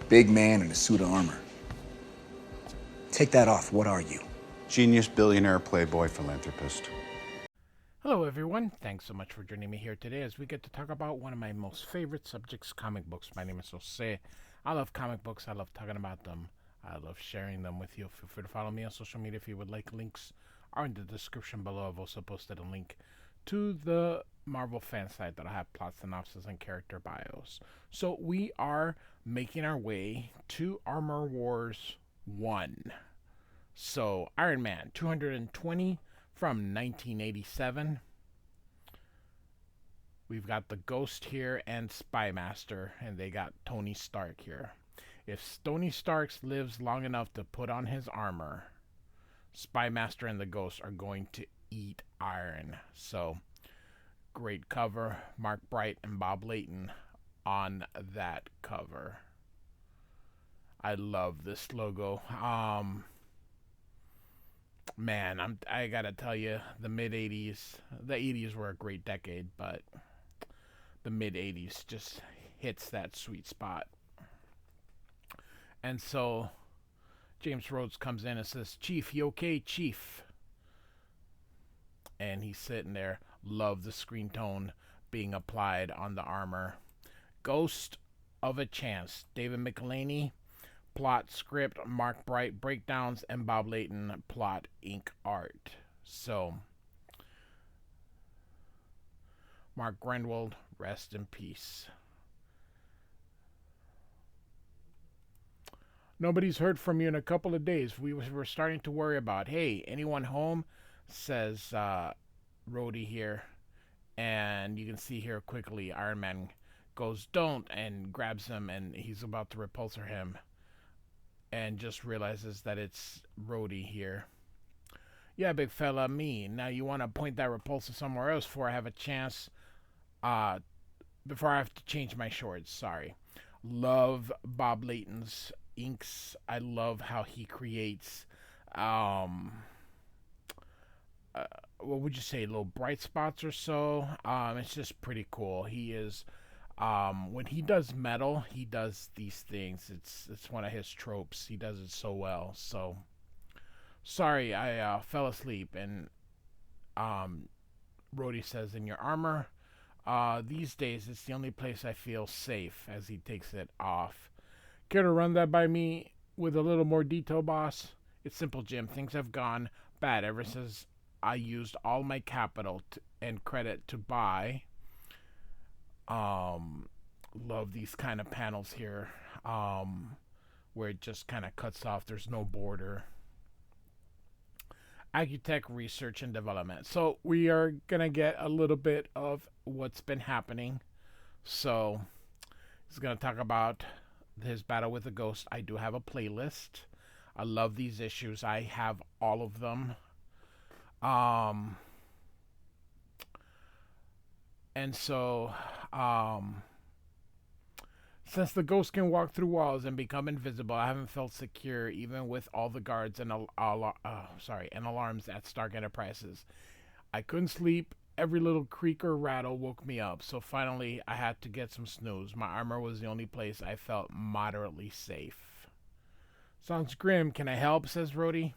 Big man in a suit of armor. Take that off, what are you? Genius, billionaire, playboy, philanthropist. Hello everyone, thanks so much for joining me here today as we get to talk about one of my most favorite subjects, comic books. My name is Jose. I love comic books, I love talking about them, I love sharing them with you. Feel free to follow me on social media if you would like. Links are in the description below. I've also posted a link to the Marvel fan site that I have plot synopsis and character bios. So we are making our way to Armor Wars 1. So Iron Man 220 from 1987. We've got the Ghost here and Spymaster, and they got Tony Stark here. If Tony Stark lives long enough to put on his armor, Spymaster and the Ghost are going to eat iron. So, great cover. Mark Bright and Bob Layton on that cover. I love this logo. Man, I gotta tell you, the mid 80s, the 80s were a great decade, but the mid 80s just hits that sweet spot. And so James Rhodes comes in and says, "Chief, you okay, Chief?" And he's sitting there. Love the screen tone being applied on the armor. Ghost of a Chance. David Michelinie. Plot, script, Mark Bright, breakdowns, and Bob Layton, plot, ink, art. So, Mark Greenwald, rest in peace. Nobody's heard from you in a couple of days. We were starting to worry about, hey, anyone home? Says Rhodey here. And you can see here quickly, Iron Man goes, don't, and grabs him, and he's about to repulsor him. And just realizes that it's Rhodey here. Yeah, big fella, me. Now you want to point that repulsor somewhere else before I have a chance, before I have to change my shorts. Sorry. Love Bob Layton's inks. I love how he creates, what would you say, little bright spots or so. It's just pretty cool. He is, when he does metal, he does these things. It's one of his tropes. He does it so well. So, sorry, I fell asleep. And Rhodey says, in your armor, these days it's the only place I feel safe, as he takes it off. Care to run that by me with a little more detail, boss? It's simple, Jim. Things have gone bad ever since I used all my capital and credit to buy. Love these kind of panels here, where it just kind of cuts off. There's no border. Agutech research and development. So we are gonna get a little bit of what's been happening. So he's gonna talk about his battle with the Ghost. I do have a playlist. I love these issues. I have all of them. And so, since the Ghost can walk through walls and become invisible, I haven't felt secure even with all the guards and alarms at Stark Enterprises. I couldn't sleep. Every little creak or rattle woke me up. So finally, I had to get some snooze. My armor was the only place I felt moderately safe. Sounds grim. Can I help? Says Rhodey.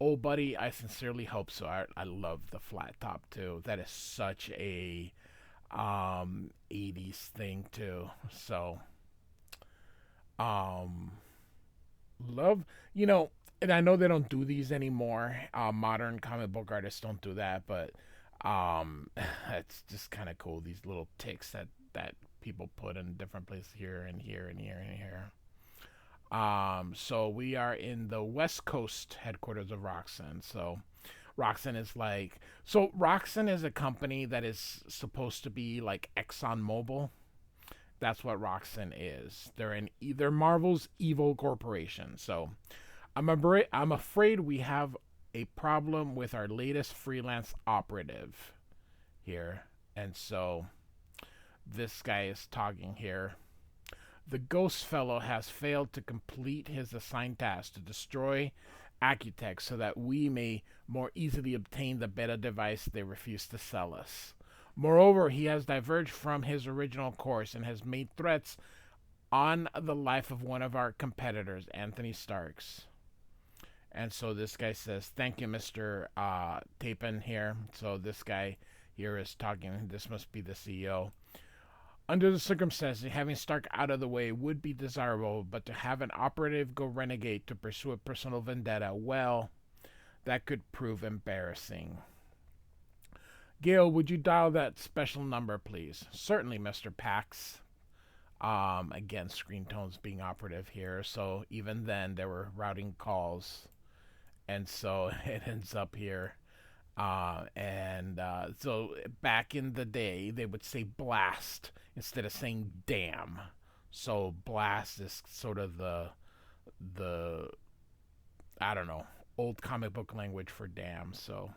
Oh, buddy, I sincerely hope so. I love the flat top too. That is such a 80s thing too. So love, and I know they don't do these anymore. Modern comic book artists don't do that, but it's just kind of cool, these little ticks that people put in different places here and here and here and here. So we are in the West Coast headquarters of Roxxon. So Roxxon is a company that is supposed to be like ExxonMobil. That's what Roxxon is. They're Marvel's evil corporation. So I'm afraid we have a problem with our latest freelance operative here. And so this guy is talking here. The Ghost Fellow has failed to complete his assigned task to destroy Acutech so that we may more easily obtain the beta device they refuse to sell us. Moreover, he has diverged from his original course and has made threats on the life of one of our competitors, Anthony Starks. And so this guy says, "Thank you, Mr. Tapin here." So this guy here is talking. This must be the CEO. Under the circumstances, having Stark out of the way would be desirable, but to have an operative go renegade to pursue a personal vendetta, well, that could prove embarrassing. Gail, would you dial that special number, please? Certainly, Mr. Pax. Again, screen tones being operative here. So even then, there were routing calls. And so it ends up here. So back in the day, they would say blast instead of saying damn. So blast is sort of the I don't know, old comic book language for damn. So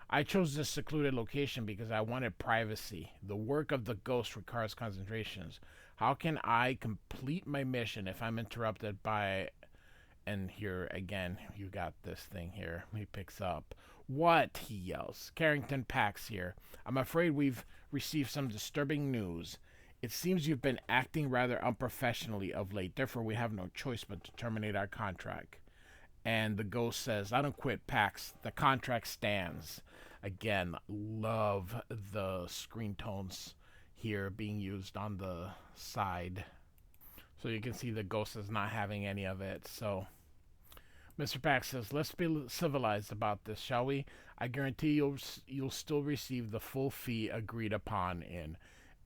I chose this secluded location because I wanted privacy. The work of the ghost requires concentrations. How can I complete my mission if I'm interrupted by... And here again, you got this thing here. He picks up. "What?" he yells. "Carrington Pax here. I'm afraid we've received some disturbing news. It seems you've been acting rather unprofessionally of late. Therefore, we have no choice but to terminate our contract." And the ghost says, "I don't quit, Pax. The contract stands." Again, love the screen tones here being used on the side. So you can see the ghost is not having any of it. So Mr. Pax says, "Let's be civilized about this, shall we? I guarantee you'll still receive the full fee agreed upon in."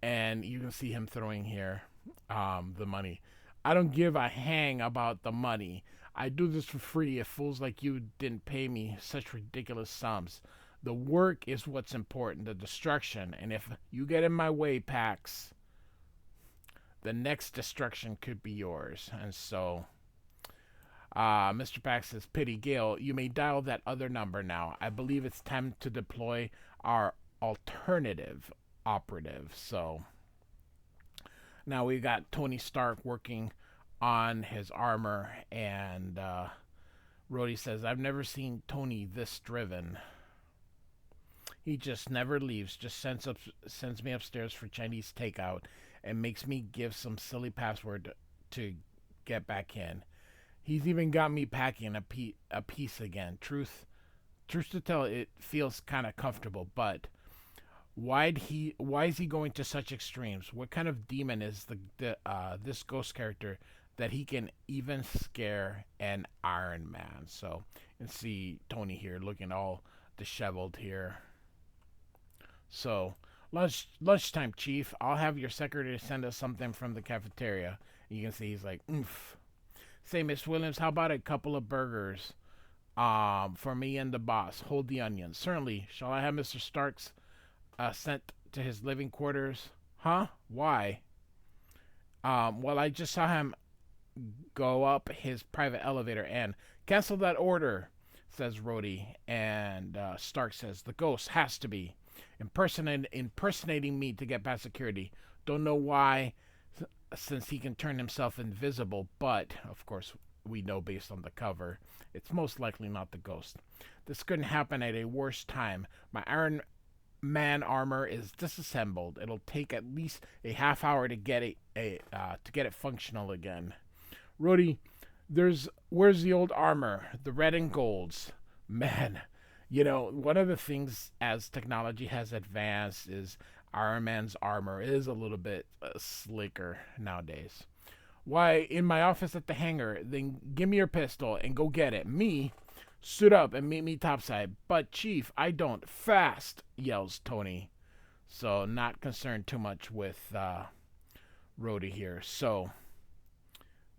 And you can see him throwing here the money. "I don't give a hang about the money. I do this for free if fools like you didn't pay me such ridiculous sums. The work is what's important, the destruction. And if you get in my way, Pax, the next destruction could be yours." And so Mr. Pax says, "Pity, Gale, you may dial that other number now. I believe it's time to deploy our alternative operative." So now we got Tony Stark working on his armor, and Rhodey says, "I've never seen Tony this driven. He just never leaves, just sends me upstairs for Chinese takeout and makes me give some silly password to get back in. He's even got me packing a piece again. Truth to tell, it feels kind of comfortable, but why is he going to such extremes? What kind of demon is this ghost character that he can even scare an Iron Man?" So, and see Tony here looking all disheveled here. So, lunchtime, Chief. I'll have your secretary send us something from the cafeteria. And you can see he's like, "Oomph. Say, Miss Williams, how about a couple of burgers? For me and the boss. Hold the onions." "Certainly. Shall I have Mr. Starks sent to his living quarters?" "Huh? Why?" Well, I just saw him go up his private elevator and..." "Cancel that order," says Rhodey. And Stark says, "The ghost has to be impersonating me to get past security. Don't know why, since he can turn himself invisible, but, of course, we know based on the cover, it's most likely not the ghost. This couldn't happen at a worse time. My Iron Man armor is disassembled. It'll take at least a half hour to get it functional again. Rhodey, where's the old armor? The red and golds. Man, one of the things as technology has advanced is Iron Man's armor is a little bit slicker nowadays. Why, in my office at the hangar. Then give me your pistol and go get it. Me? Suit up and meet me topside." "But, Chief, I don't." "Fast," yells Tony. So, not concerned too much with Rhodey here. So,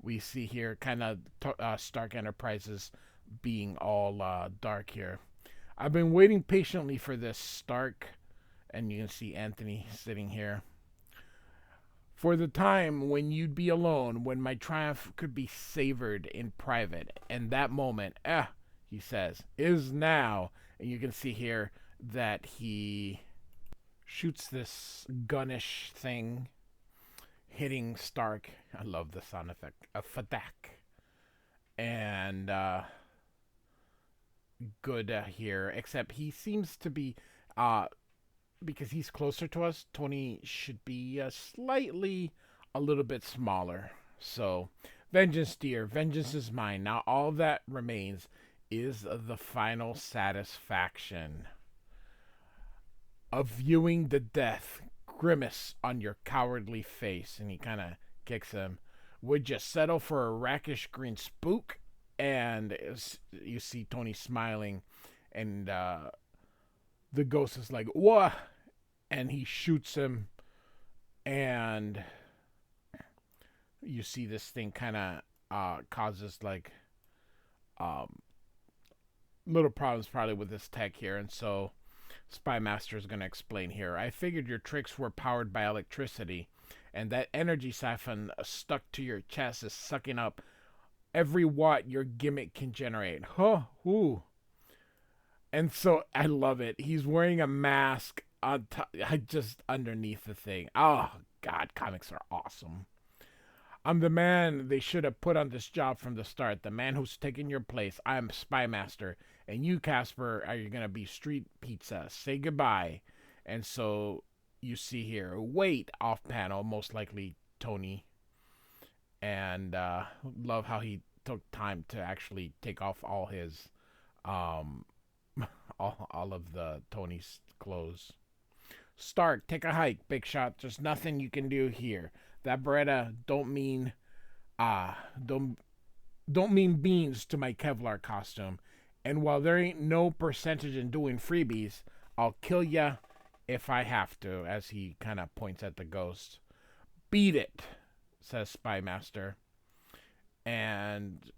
we see here kind of Stark Enterprises being all dark here. "I've been waiting patiently for this, Stark." And you can see Anthony sitting here. "For the time when you'd be alone, when my triumph could be savored in private. And that moment, he says, is now." And you can see here that he shoots this gunnish thing, hitting Stark. I love the sound effect. A fadak. And good here, except he seems to be... because he's closer to us, Tony should be slightly a little bit smaller. So, vengeance, dear, vengeance is mine. Now, all that remains is the final satisfaction of viewing the death grimace on your cowardly face. And he kind of kicks him. Would you settle for a rakish green spook? And you see Tony smiling, and the ghost is like, "What?" And he shoots him, and you see this thing kind of causes like um, little problems probably with this tech here, and so Spymaster is going to explain here. I figured your tricks were powered by electricity, and that energy siphon stuck to your chest is sucking up every watt your gimmick can generate. Huh? Ooh. And so I love it. He's wearing a mask on top, just underneath the thing. Oh God, comics are awesome. I'm the man they should have put on this job from the start. The man who's taken your place. I'm Spymaster, and you, Casper, are you gonna be Street Pizza? Say goodbye. And so you see here, wait, off panel, most likely Tony. And love how he took time to actually take off all his um all of the Tony's clothes. Stark, take a hike, Big Shot. There's nothing you can do here. That Beretta uh don't don't mean beans to my Kevlar costume. And while there ain't no percentage in doing freebies, I'll kill ya if I have to, as he kind of points at the ghost. Beat it, says Spymaster. And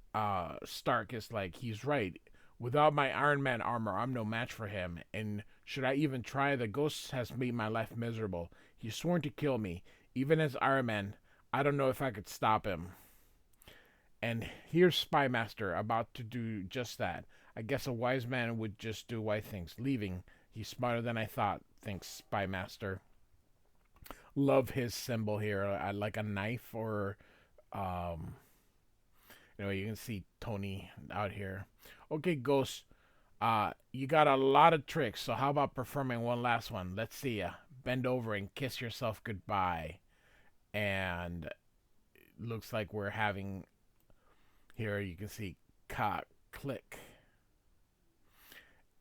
Stark is like, he's right. Without my Iron Man armor, I'm no match for him. And should I even try, the ghost has made my life miserable. He's sworn to kill me. Even as Iron Man, I don't know if I could stop him. And here's Spymaster about to do just that. I guess a wise man would just do wise things. Leaving. He's smarter than I thought, thinks Spymaster. Love his symbol here. Like a knife or you can see Tony out here. Okay, Ghost. You got a lot of tricks, so how about performing one last one? Let's see ya. Bend over and kiss yourself goodbye. And looks like we're having here, you can see cock click.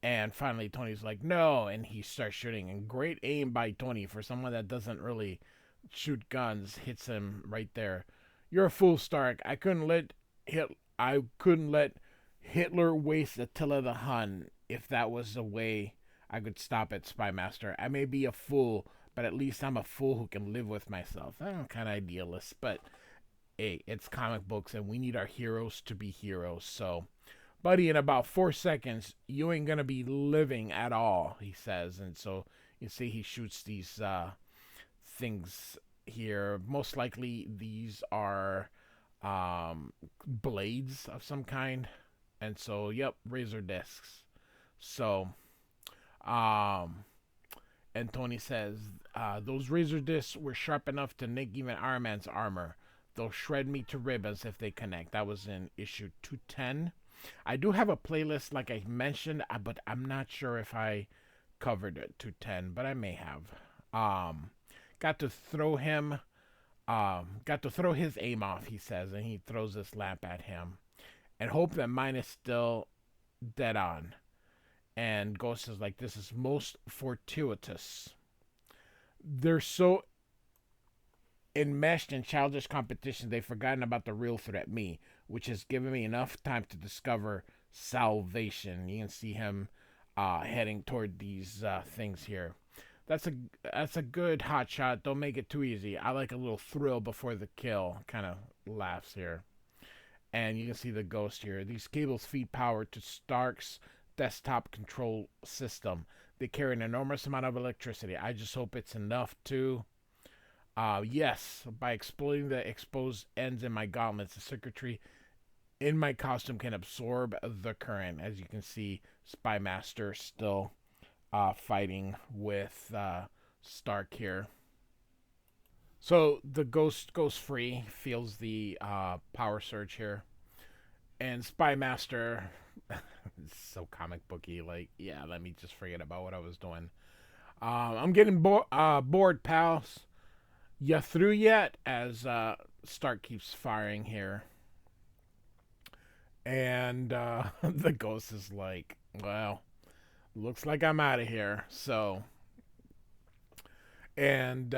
And finally Tony's like, no, and he starts shooting. And great aim by Tony for someone that doesn't really shoot guns. Hits him right there. You're a fool, Stark. I couldn't let Hitler waste Attila the Hun. If that was the way I could stop it, Spymaster. I may be a fool, but at least I'm a fool who can live with myself. I'm kind of idealist, but hey, it's comic books and we need our heroes to be heroes. So, buddy, in about 4 seconds, you ain't gonna be living at all, he says. And so you see he shoots these things here. Most likely these are blades of some kind. And so, yep, razor discs. So, and Tony says, those razor discs were sharp enough to nick even Iron Man's armor. They'll shred me to ribbons if they connect. That was in issue 210. I do have a playlist, like I mentioned, but I'm not sure if I covered it 210, but I may have. Got to throw his aim off, he says, and he throws this lamp at him. And hope that mine is still dead on. And Ghost is like, this is most fortuitous. They're so enmeshed in childish competition, they've forgotten about the real threat, me, which has given me enough time to discover salvation. You can see him heading toward these things here. That's a good hot shot. Don't make it too easy. I like a little thrill before the kill. Kind of laughs here. And you can see the ghost here. These cables feed power to Stark's desktop control system. They carry an enormous amount of electricity. I just hope it's enough to... yes, by exploiting the exposed ends in my gauntlets, the circuitry in my costume can absorb the current. As you can see, Spymaster still fighting with Stark here. So the ghost goes free, feels the power surge here. And Spymaster, it's so comic booky, like, yeah, let me just forget about what I was doing. I'm getting bored, pals. You through yet? As Stark keeps firing here. And the ghost is like, well, looks like I'm out of here. So, and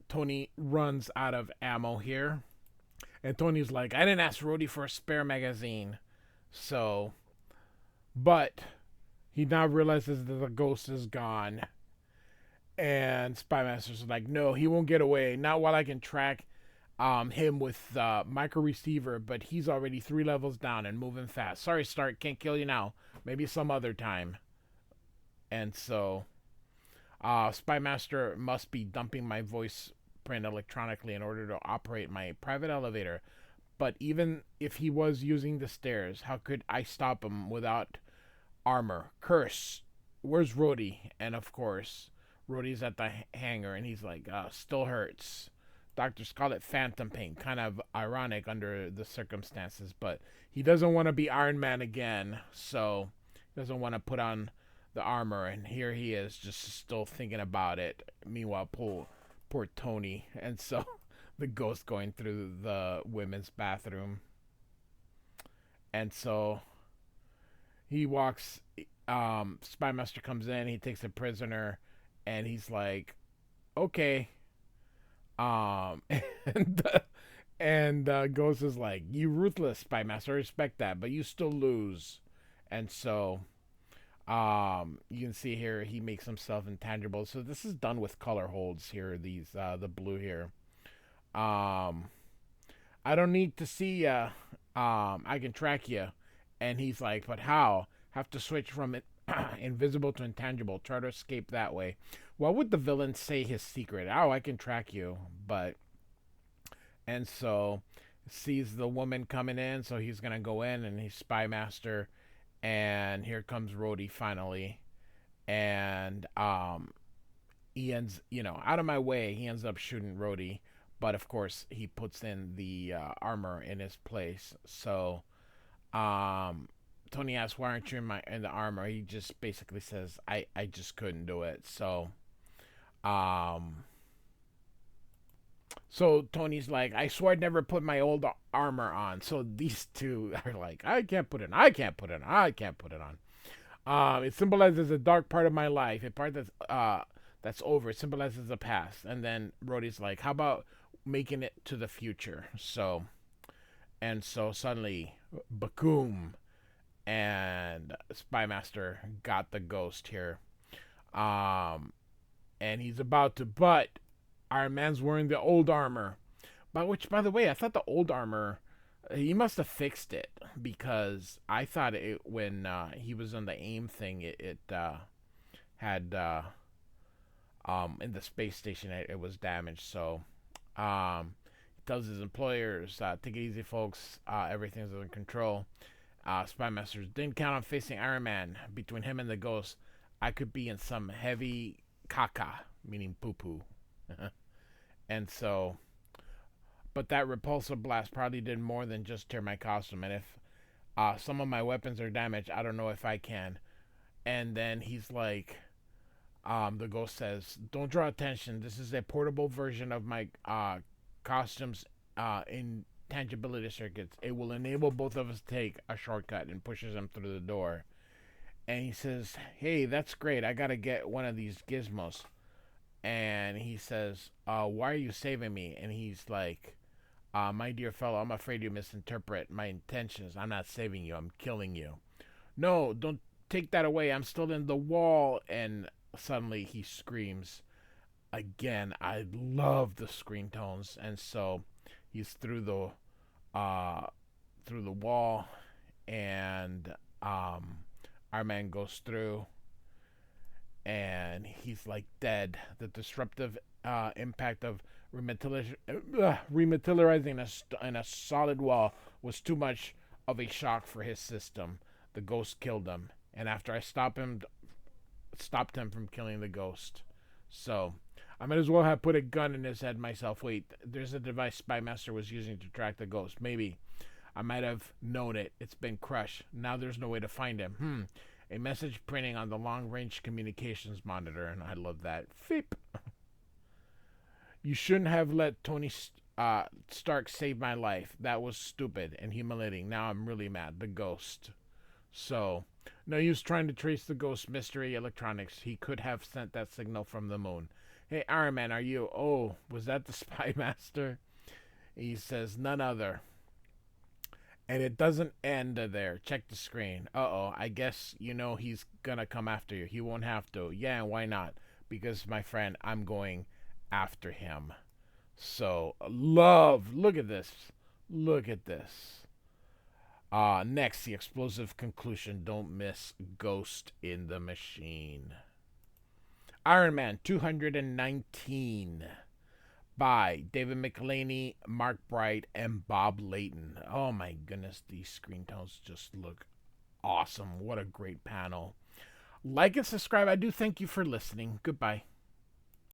Tony runs out of ammo here. And Tony's like, I didn't ask Rhodey for a spare magazine. So, but he now realizes that the ghost is gone. And Spymaster's like, no, he won't get away. Not while I can track him with micro receiver, but he's already 3 levels down and moving fast. Sorry, Stark, can't kill you now. Maybe some other time. And so, Spymaster must be dumping my voice print electronically in order to operate my private elevator. But even if he was using the stairs, how could I stop him without armor? Curse. Where's Rhodey? And of course, Rhodey's at the hangar, and he's like, still hurts. Doctors call it phantom pain. Kind of ironic under the circumstances, but he doesn't want to be Iron Man again, so he doesn't want to put on the armor, and here he is just still thinking about it. Meanwhile, poor Tony, and so the ghost going through the women's bathroom. And so he walks, Spymaster comes in, he takes a prisoner, and he's like, okay. Um, and Ghost is like, you ruthless Spymaster, I respect that, but you still lose. And so, you can see here he makes himself intangible. So this is done with color holds here. These, the blue here. Um, I don't need to see ya. I can track you. And he's like, but how? Have to switch from it invisible to intangible. Try to escape that way. What would the villain say his secret? Oh, I can track you. But, and so sees the woman coming in, so he's gonna go in, and he's Spymaster, and here comes Rhodey finally, and he ends, out of my way. He ends up shooting Rhodey, but of course he puts in the armor in his place. So, Tony asks, "Why aren't you in the armor?" He just basically says, "I just couldn't do it." Um, so Tony's like, "I swore I'd never put my old armor on." So these two are like, "I can't put it on. I can't put it on. I can't put it on." It symbolizes a dark part of my life, a part that's over. It symbolizes the past. And then Rhodey's like, "How about making it to the future?" So suddenly, bakoom, and Spymaster got the ghost here. Um, and he's about to, but Iron Man's wearing the old armor. By the way, I thought the old armor, he must have fixed it, because I thought it when he was on the AIM thing, it had in the space station, it was damaged. So he tells his employers, take it easy, folks. Everything's under control. Spymasters didn't count on facing Iron Man. Between him and the ghost, I could be in some heavy caca, meaning poo poo. And so, but that repulsor blast probably did more than just tear my costume. And if some of my weapons are damaged, I don't know if I can. And then he's like, the ghost says, "Don't draw attention. This is a portable version of my costume's intangibility circuits. It will enable both of us to take a shortcut," and pushes him through the door. And he says, "Hey, that's great. I gotta get one of these gizmos." And he says, "Why are you saving me?" And he's like, "My dear fellow, I'm afraid you misinterpret my intentions. I'm not saving you. I'm killing you." "No, don't take that away. I'm still in the wall." And suddenly he screams. Again, I love the screen tones. And so he's through the wall, and our man goes through, and he's like dead. The disruptive impact of rematerializing in a solid wall was too much of a shock for his system. The ghost killed him, and after I stopped him from killing the ghost. So I might as well have put a gun in his head myself. Wait, there's a device Spymaster was using to track the ghost. Maybe I might have known it. It's been crushed. Now there's no way to find him. A message printing on the long-range communications monitor, and I love that. Feep. You shouldn't have let Stark save my life. That was stupid and humiliating. Now I'm really mad. The ghost. So, no use trying to trace the ghost mystery electronics. He could have sent that signal from the moon. Hey, Iron Man, are you? Oh, was that the Spymaster? He says, none other. And it doesn't end there. Check the screen. Uh-oh, I guess you know he's gonna come after you. He won't have to. Yeah, why not? Because, my friend, I'm going after him. So, love. Look at this. Look at this. Next, the explosive conclusion. Don't miss Ghost in the Machine. Iron Man 219 by David Michelinie, Mark Bright, and Bob Layton. Oh my goodness, these screen tones just look awesome. What a great panel. Like and subscribe. I do thank you for listening. Goodbye.